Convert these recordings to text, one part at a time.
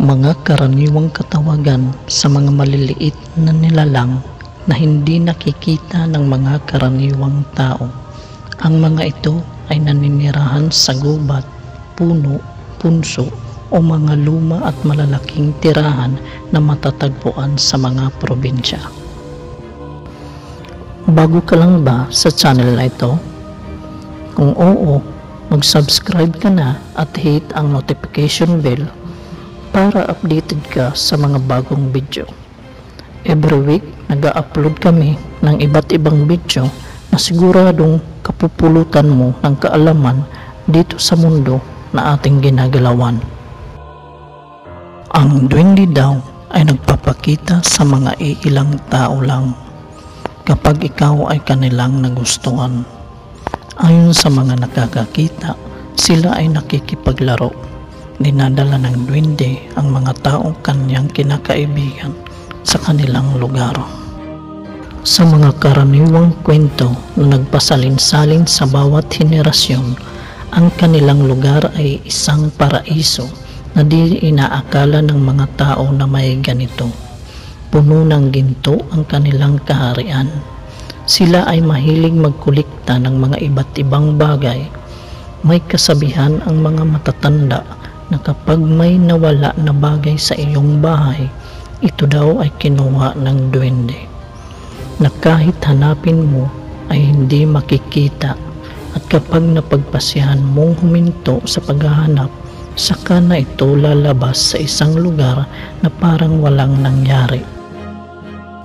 Mga karaniwang katawagan sa mga maliliit na nilalang na hindi nakikita ng mga karaniwang tao. Ang mga ito ay naninirahan sa gubat, puno, punso o mga luma at malalaking tirahan na matatagpuan sa mga probinsya. Bago ka lang ba sa channel na ito? Kung oo, mag-subscribe ka na at hit ang notification bell para updated ka sa mga bagong video. Every week, nag-upload kami ng iba't ibang video na siguradong kapupulutan mo ng kaalaman dito sa mundo na ating ginagalawan. Ang duwende daw ay nagpapakita sa mga iilang tao lang kapag ikaw ay kanilang nagustuhan. Ayon sa mga nakakakita, sila ay nakikipaglaro. Dinadala ng duwende ang mga taong kanyang kinakaibigan sa kanilang lugar. Sa mga karaniwang kwento na nagpasalin-salin sa bawat henerasyon, ang kanilang lugar ay isang paraiso na di inaakala ng mga tao na may ganito. Puno ng ginto ang kanilang kaharian. Sila ay mahilig magkolekta ng mga iba't ibang bagay. May kasabihan ang mga matatanda na kapag may nawala na bagay sa iyong bahay, ito daw ay kinuha ng duwende, na kahit hanapin mo ay hindi makikita, at kapag napagpasyahan mong huminto sa paghahanap, saka na ito lalabas sa isang lugar na parang walang nangyari.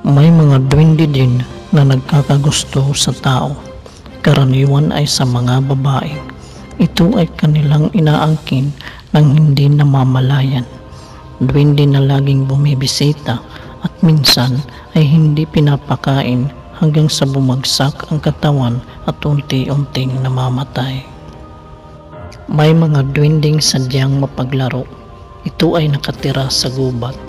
May mga duwende din na nagkakagusto sa tao. Karaniwan ay sa mga babae. Ito ay kanilang inaangkin nang hindi namamalayan. Duwende na laging bumibisita at minsan ay hindi pinapakain hanggang sa bumagsak ang katawan at unti-unting namamatay. May mga duwendeng sadyang mapaglaro. Ito ay nakatira sa gubat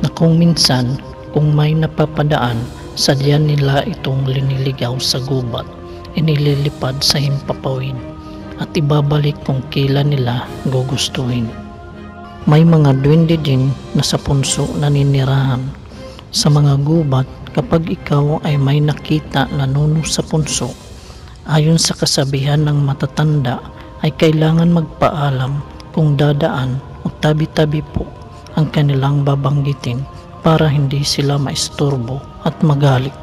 na kung minsan kung may napapadaan, sadya nila itong liniligaw sa gubat, inililipad sa himpapawid at ibabalik kung kailan nila gugustuhin. May mga duwende din na sa punso naninirahan. Sa mga gubat, kapag ikaw ay may nakita na nuno sa punso, ayon sa kasabihan ng matatanda, ay kailangan magpaalam kung dadaan o tabi-tabi po ang kanilang babanggitin para hindi sila maisturbo at magalit.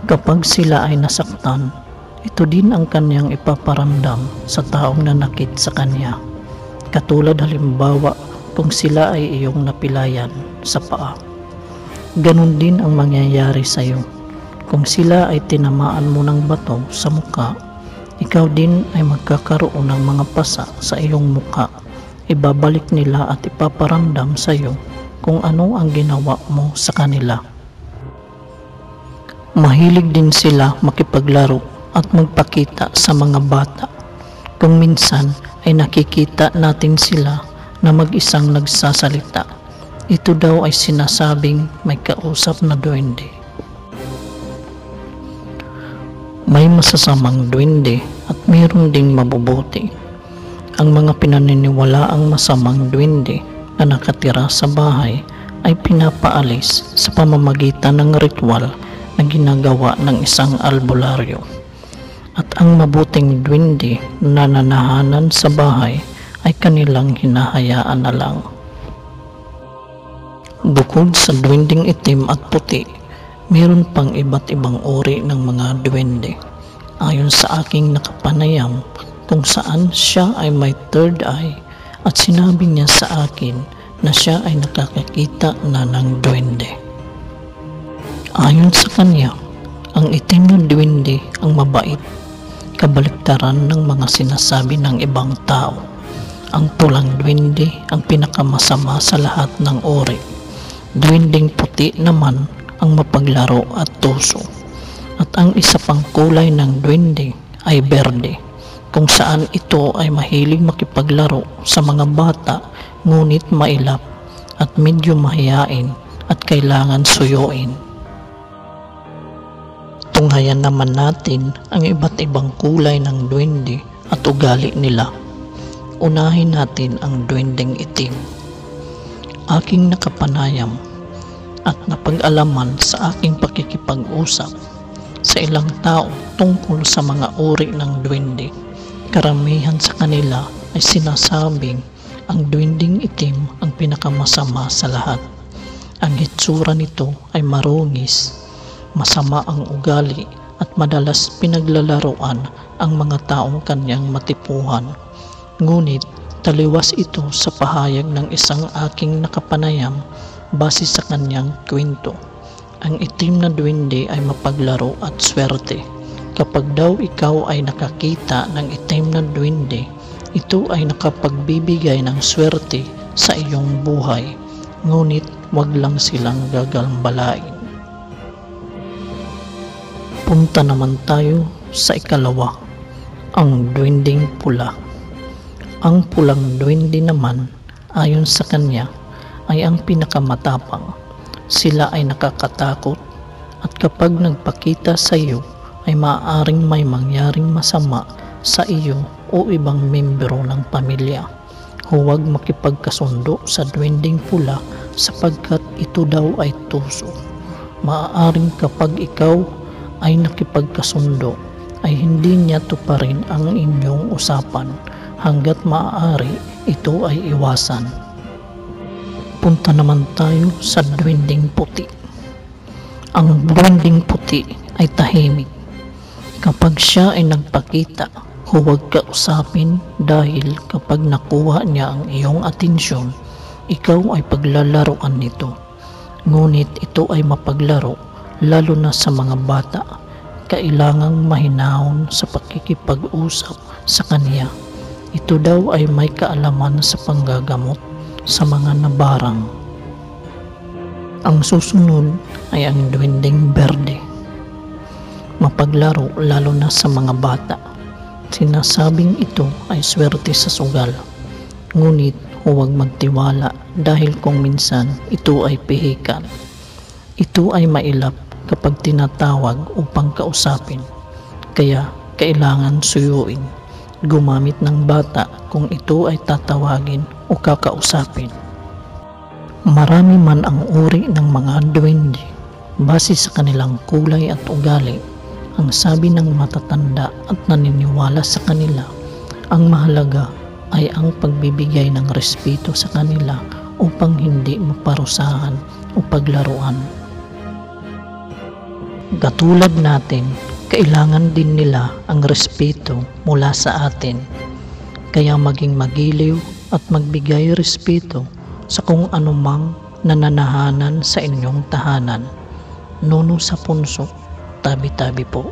Kapag sila ay nasaktan, ito din ang kanyang ipaparamdam sa taong nanakit sa kanya. Katulad halimbawa kung sila ay iyong napilayan sa paa. Ganon din ang mangyayari sa iyo. Kung sila ay tinamaan mo ng bato sa muka, ikaw din ay magkakaroon ng mga pasa sa iyong muka. Ibabalik nila at ipaparamdam sa iyo kung ano ang ginawa mo sa kanila. Mahilig din sila makipaglaro at magpakita sa mga bata. Kung minsan ay nakikita natin sila na mag-isang nagsasalita, ito daw ay sinasabing may kausap na duwende. May masasamang duwende at mayroon ding mabubuti. Ang mga pinaniniwalaang masamang duwende na nakatira sa bahay ay pinapaalis sa pamamagitan ng ritual na ginagawa ng isang albularyo. At ang mabuting duwende na nanahanan sa bahay ay kanilang hinahayaan na lang. Bukod sa duwendeng itim at puti, mayroon pang iba't ibang uri ng mga duwende. Ayon sa aking nakapanayam, kung saan siya ay may third eye at sinabi niya sa akin na siya ay nakakakita na ng duwende. Ayon sa kanya, ang itim na duwende ang mabait, kabaliktaran ng mga sinasabi ng ibang tao. Ang pulang duwende ang pinakamasama sa lahat ng uri. Duwendeng puti naman ang mapaglaro at tuso. At ang isa pang kulay ng duwende ay berde, kung saan ito ay mahilig makipaglaro sa mga bata ngunit mailap at medyo mahiyain at kailangan suyuin. Tunghayan naman natin ang iba't ibang kulay ng duwende at ugali nila. Unahin natin ang duwendeng itim. aking nakapanayam at napag-alaman sa aking pakikipag-usap sa ilang tao tungkol sa mga uri ng duwende, karamihan sa kanila ay sinasabing ang duwending itim ang pinakamasama sa lahat. Ang hitsura nito ay marungis, masama ang ugali at madalas pinaglalaroan ang mga taong kanyang matipuhan. Ngunit taliwas ito sa pahayag ng isang aking nakapanayam base sa kanyang kwento. Ang itim na duwende ay mapaglaro at swerte. Kapag daw ikaw ay nakakita ng itim na duwende, ito ay nakapagbibigay ng swerte sa iyong buhay. Ngunit wag lang silang gagambalain. Punta naman tayo sa ikalawa, ang duwending pula. Ang pulang duwende naman, ayon sa kanya, ay ang pinakamatapang. Sila ay nakakatakot at kapag nagpakita sa iyo ay maaaring may mangyaring masama sa iyo o ibang membro ng pamilya. Huwag makipagkasundo sa duwending pula sapagkat ito daw ay tuso. Maaaring kapag ikaw ay nakipagkasundo ay hindi niya tuparin ang inyong usapan hanggat maaari ito ay iwasan. Punta naman tayo sa duwending puti. Ang duwending puti ay tahimik. Kapag siya ay nagpakita, huwag kausapin dahil kapag nakuha niya ang iyong atensyon, ikaw ay paglalaroan nito. Ngunit ito ay mapaglaro lalo na sa mga bata. Kailangang mahinahon sa pakikipag-usap sa kanya. Ito daw ay may kaalaman sa panggagamot sa mga nabarang. Ang susunod ay ang duwending berde. Mapaglaro lalo na sa mga bata. Sinasabing ito ay swerte sa sugal. Ngunit huwag magtiwala dahil kung minsan ito ay pihikan. Ito ay mailap kapag tinatawag upang kausapin. Kaya kailangan suyuin. Gumamit ng bata kung ito ay tatawagin o kakausapin. Marami man ang uri ng mga duwende base sa kanilang kulay at ugali. Ang sabi ng matatanda at naniniwala sa kanila, ang mahalaga ay ang pagbibigay ng respeto sa kanila upang hindi maparusahan o paglaruan. Katulad natin, kailangan din nila ang respeto mula sa atin. Kaya maging magiliw at magbigay respeto sa kung anumang nananahanan sa inyong tahanan. Nuno sa punso, tabi-tabi po.